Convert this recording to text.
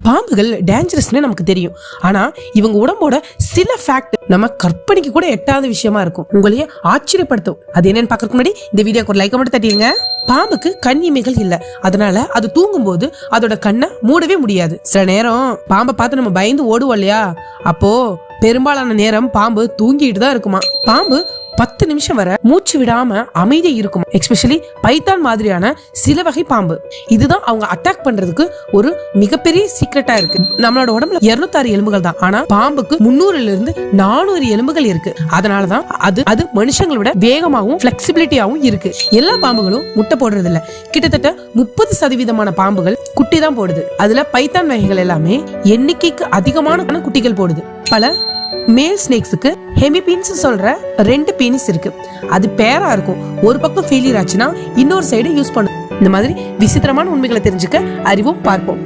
பாம்புகள் டேஞ்சரஸ்னு நமக்கு தெரியும். ஆனா இவங்க உடம்போட சில ஃபேக்ட் நம்ம கற்பனைக்கு கூட எட்டாத விஷயமா இருக்கும். உங்களையே ஆச்சரியப்படுத்தும். அது என்னன்னு பாக்கிறதுக்கு முன்னாடி இந்த வீடியோக்கு ஒரு லைக் மட்டும் தட்டிடுங்க. பாம்புக்கு கண் இமைகள் இல்ல, அதனால அது தூங்கும் போது அதோட கண்ணை மூடவே முடியாது. சில நேரம் பாம்பை பார்த்து நம்ம பயந்து ஓடுவோம் இல்லையா, அப்போ பெரும்பாலான நேரம் பாம்பு தூங்கிட்டு தான் இருக்குமா. பாம்பு 10 நிமிஷம் வரை மூச்சு விடாம அமைதியா இருக்கும். எஸ்பெஷலி பைத்தான் மாதிரியான சில வகை பாம்பு. இதுதான் அவங்க அட்டாக் பண்றதுக்கு ஒரு மிகப்பெரிய சீக்ரெட்டா இருக்கு. நம்மளோட உடம்புல 206 எலும்புகள் தான், ஆனா பாம்புக்கு 300 இருந்து 400 எலும்புகள் இருக்கு. அதனாலதான் அது மனுஷங்களோட வேகமாகவும் பிளெக்சிபிலிட்டியாவும் இருக்கு. எல்லா பாம்புகளும் முட்டை போடுறது இல்ல. கிட்டத்தட்ட 30% பாம்புகள் குட்டி தான் போடுது. அதுல பைத்தான் வகைகள் எல்லாமே எண்ணிக்கைக்கு அதிகமான குட்டிகள் போடுது. பல மேல் ஸ்னேக்ஸுக்கு ஹெமிபீன்ஸ் சொல்ற 2 பீனிஸ் இருக்கு. அது பேரா இருக்கும். ஒரு பக்கம் ஃபெயிலியர் ஆச்சுன்னா இன்னொரு சைடு யூஸ் பண்ணும். இந்த மாதிரி விசித்திரமான உண்மைகளை தெரிஞ்சுக்க அறிவும் பார்ப்போம்.